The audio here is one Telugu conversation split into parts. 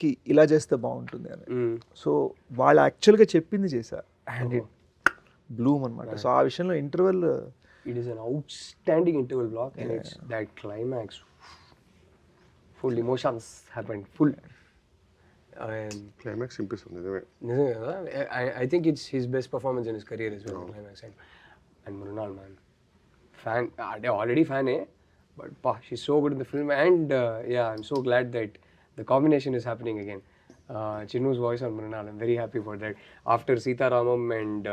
కి ఇలా చేస్తే బాగుంటుంది అని. సో వాళ్ళు యాక్చువల్గా చెప్పింది చేశారు అండ్ ఇట్ బ్లూమ్ అనమాట. సో ఆ విషయంలో interval It is an outstanding interval block, and it's that climax. Full emotions happened. Full. Climax ఇంపిస్తుంది నిజమే. నిజంగా కదా? I think it's his best performance in his career as well. Climax and Mrunal, man, fan. Already fan, but she's so good in the film, and yeah, I'm so glad that the combination is happening again. Chinnu's voice on Mrunal, I'm very happy for that. After Sita Ramam and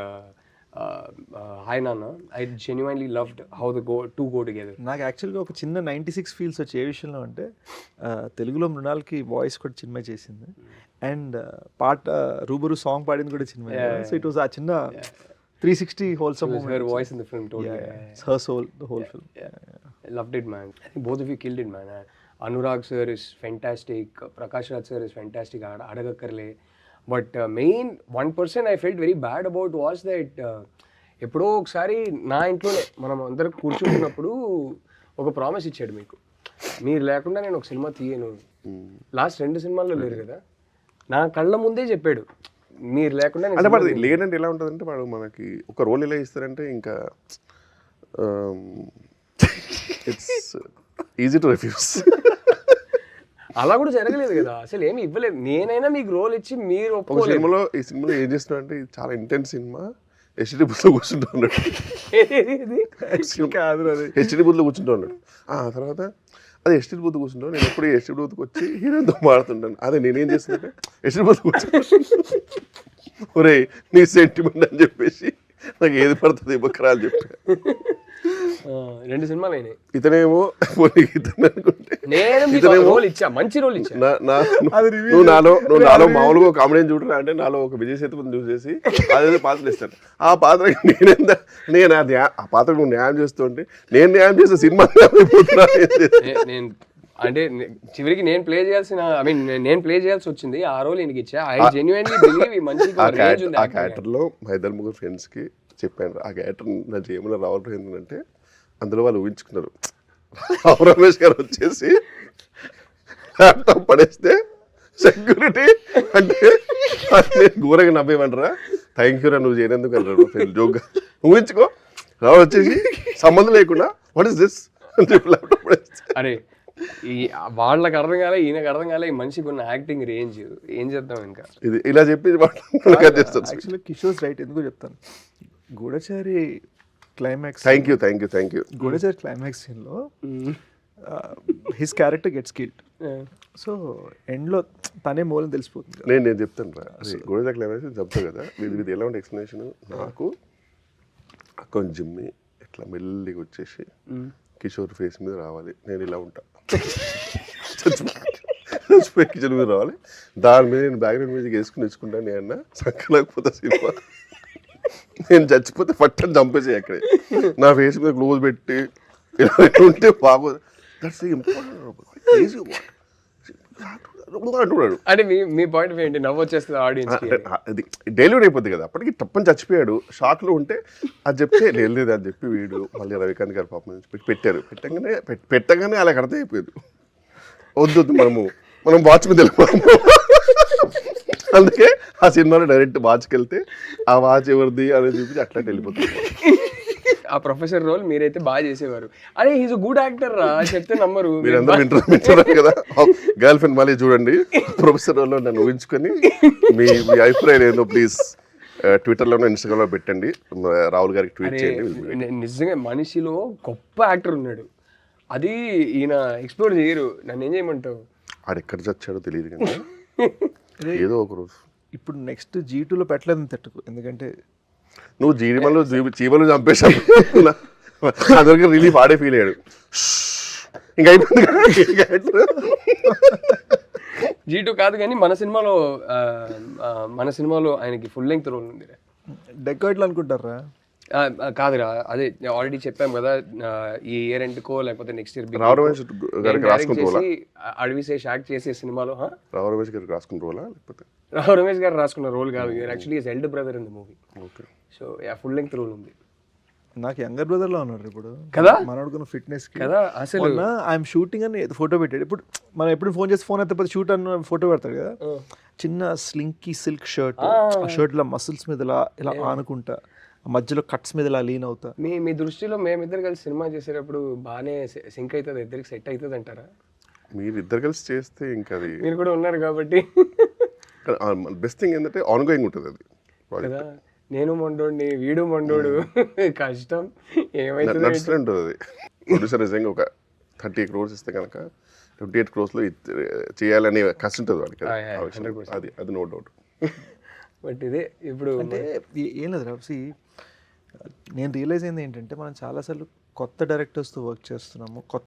Hi Nana, I genuinely loved how the two go together. నాకు యాక్చువల్గా ఒక చిన్న 96 ఫీల్స్ వచ్చే ఏ విషయంలో అంటే తెలుగులో మృణాల్కి వాయిస్ కూడా చిన్మయ చేసింది అండ్ పాట రూబరు సాంగ్ పాడింది కూడా చిన్మయ. సో ఇట్ వాస్ ఆ చిన్న 360 wholesome moment. Her voice in the film totally. It's her soul, the whole film. I loved it, man. I think both of you killed it, man. Anurag sir is fantastic. Prakash Raj sir is fantastic. Adagakarle. But main one person I felt very bad about was that ఎప్పుడో ఒకసారి నా ఇంట్లోనే మనం అందరం కూర్చుంటున్నప్పుడు ఒక ప్రామిస్ ఇచ్చాడు మీకు, మీరు లేకుండా నేను ఒక సినిమా తీయను. లాస్ట్ 2 సినిమాల్లో లేరు కదా, నా కళ్ళ ముందే చెప్పాడు మీరు లేకుండా. అంటే వాడు లేదంటే ఎలా ఉంటుందంటే వాడు మనకి ఒక రోల్ ఎలా ఇస్తారంటే ఇంకా ఇట్స్ ఈజీ టు రిఫ్యూజ్. అలా కూడా జరగలేదు కదా, అసలు ఏమి ఇవ్వలేదు. నేనైనా మీకు రోల్ ఇచ్చి మీరు ఈ సినిమాలో ఏం చేస్తున్నా అంటే ఇది చాలా ఇంటెన్స్ సినిమా. హెచ్డి బుత్లో కూర్చుంటూ ఉన్నాడు, హెచ్డి బుత్లో కూర్చుంటూ ఉన్నాడు. తర్వాత అది హెచ్డి బుత్ కూర్చుంటాను. నేను ఎప్పుడు హెచ్డి బుత్కి వచ్చి హీరోతో మాడుతుంటాను. అదే నేనేం చేస్తుంటే హెచ్డి బుత్ కూర్చుంటాను, ఒరే నీ సెంటిమెంట్ అని చెప్పేసి నాకు ఏది పడుతుంది ఇవ్వకరా అని చెప్పి 2 సినిమాలు అయినాయి. ఇతనేమో ఇతను అనుకుంటే మంచి రోల్ ఇచ్చా. నువ్వు నాలో మామూలుగా కామెడీ చూడరా అంటే నాలో ఒక విజయ్ సేతుపతిని చూసేసి అదేదో పాత్రలు ఇస్తాను. ఆ పాత్రకి నేను ఆ పాత్రకు నువ్వు న్యాయం చేస్తుంటే నేను న్యాయం చేసే సినిమా అంటే చివరికి నేను ప్లే చేయాల్సి వచ్చింది. ఆ రోల్ ఈయనకి ఇచ్చా. ఐ జెన్యుయిన్లీ బిలీవ్ ఈ మంచి ఆ క్యారెక్టర్లో మా 2-3 ఫ్రెండ్స్కి చెప్పాను. ఆ క్యారెక్టర్ నా ఏమైనా రావడం ఏంటంటే అందులో వాళ్ళు ఊహించుకున్నారు. రావు రమేష్ గారు వచ్చేసి ల్యాప్టాప్ పడేస్తే సెక్యూరిటీ అంటే నేను ఘోరంగా నవ్వేమంటారా, థ్యాంక్ యూ రా నువ్వు చేయనందుకు అన్నాడు ఫ్రెండ్ జోక్గా. ఊహించుకో రావు వచ్చేసి సంబంధం లేకుండా వాట్ ఇస్ దిస్ అని చెప్పి ల్యాప్టాప్ పడేస్తే. అరే వాళ్ళకి అర్థం కాలే, ఈయనకు అర్థం కాలే. ఈ మనిషికి ఉన్న యాక్టింగ్ రేంజ్ ఏం చేద్దాం ఇంకా. ఇది ఇలా చెప్పి యాక్చువల్లీ కిషోర్ రైట్. ఎందుకు చెప్తాను, గూఢచారి climax, thank you Goodachari climax సీన్లో his character gets killed. So ఎండ్లో తనే మూలం తెలిసిపోతుంది. నేను చెప్తాను రా, గూఢచారి క్లైమాక్స్ చెప్తాను కదా, ఇది ఎలా ఉంటే ఎక్స్ప్లెనేషన్. నాకు అకౌంట్ జిమ్ని ఇట్లా మెల్లిగా వచ్చేసి కిషోర్ ఫేస్ మీద రావాలి, నేను ఇలా ఉంటా, చచ్చిపోయి కిచెన్ మీద రావాలి, దాని మీద నేను బ్యాక్గ్రౌండ్ మ్యూజిక్ వేసుకుంటాను. నేను అన్న సంకలేకపోతే సినిమా నేను చచ్చిపోతే పట్టని చంపేసి అక్కడే నా ఫేస్ మీద క్లోజ్ పెట్టి ఇలా ఉంటే బాగోదు. దట్స్ ఇంపార్టెంట్ అంటున్నాడు. అంటే మీ పాయింట్ ఏంటి? నవ్వు వచ్చేస్తుంది ఆడియన్స్. అది డెలివరీ అయిపోద్ది కదా, అప్పటికి తప్పని చచ్చిపోయాడు. షాక్లో ఉంటే అది చెప్తే లేదు అని చెప్పి వీడు మళ్ళీ రవికాంత్ గారు పాపం పెట్టారు. పెట్టగానే అలా అర్థం అయిపోయాడు. వద్దు మనం వాచ్ మీద వెళ్ళిపోతాము. అందుకే ఆ సినిమాలో డైరెక్ట్ వాచ్కి వెళ్తే ఆ వాచ్ ఎవరిది అనేది చూపించి అట్లా వెళ్ళిపోతుంది. ఆ ప్రొఫెసర్ రోల్ మీరైతే బాగా చేసేవారు. అరే హీస్ గుడ్ యాక్టర్ రా చెప్తే నమ్మరు. మీరందరూ వింటున్నారు కదా, గర్ల్ ఫ్రెండ్ మళ్ళీ చూడండి ప్రొఫెసర్ రోల్లో నన్ను ఊహించుకొని మీ అభిప్రాయం ఏందో ప్లీజ్ ట్విట్టర్లోనో ఇన్స్టాగ్రామ్లో పెట్టండి, రాహుల్ గారికి ట్వీట్ చేయండి. నిజంగా మనిషిలో గొప్ప యాక్టర్ ఉన్నాడు, అది ఈయన ఎక్స్ప్లోర్ చేయరు. నన్ను ఏం చేయమంటావు? ఆడు ఎక్కడ చచ్చాడో తెలియదు కదా, ఏదో ఒక రోజు. ఇప్పుడు నెక్స్ట్ G2లో పెట్టలేదు తట్టుకు, ఎందుకంటే నువ్వు చీమలు చంపేశావు. అందరికి రిలీఫ్ ఆడే ఫీల్ అయ్యాడు. ఇంకా అయిపోయింది. G2 కాదు కానీ మన సినిమాలో ఆయనకి ఫుల్ లెంగ్త్ రోల్ ఉంది. డెకాయిట్లు అనుకుంటారా? కాదురా, అదే ఆల్రెడీ చెప్పాం కదా, ఈ ఇయర్ ఎండ్కో లేకపోతే నెక్స్ట్ ఇయర్ అడవిశేష్ యాక్ట్ చేసే సినిమాలో రావు రమేష్ గారికి రాసుకున్న రోలా లేకపోతే రావు రమేష్ గారు రాసుకున్న రోల్ కాదు, actually his elder brother in the movie. So full length role ఉంది. నాకు యంగర్ బ్రదర్ లో ఉన్నాడు ఇప్పుడు కదా? మనోడుకున్న ఫిట్నెస్ కి కదా అసలు ఐఎమ్ షూటింగ్ అని ఫోటో పెట్టాడు. ఇప్పుడు మనం ఎప్పుడు ఫోన్ చేసి ఫోన్ అయితే షూట్ అన్న ఫోటో పెడతాడు కదా, చిన్న స్లింకీ సిల్క్ షర్ట్, ఆ షర్ట్ ఇలా మసిల్స్ మీద ఇలా ఆనుకుంటా, మధ్యలో కట్స్ మీద ఇలా లీన్ అవుతా. మీ దృష్టిలో మేమిద్దరు కలిసి సినిమా చేసేటప్పుడు బాగానే సింక్ అవుతుంది, ఇద్దరికి సెట్ అవుతుంది అంటారా? మీరు ఇద్దరు కలిసి చేస్తే ఇంకా అది మీరు కూడా ఉన్నారు కాబట్టి బెస్ట్ థింగ్ ఏంటంటే ఆన్గోయింగ్ ఉంటుంది అది కదా. నేను మొండోడిని, వీడు మొండోడు, కష్టం ఏమైతుంది నడుస్తూనే ఉంటుంది అది. ప్రొడ్యూసర్ నిజంగా ఒక 30 crores ఇస్తే కనుక 28 crores చేయాలనే కష్టం ఉంటుంది వాడికి. అది నో డౌట్. బట్ ఇదే ఇప్పుడు అంటే ఏం లేదు రాసి, నేను రియలైజ్ అయింది ఏంటంటే మనం చాలాసార్లు కొత్త డైరెక్టర్స్తో వర్క్ చేస్తున్నాము, కొత్త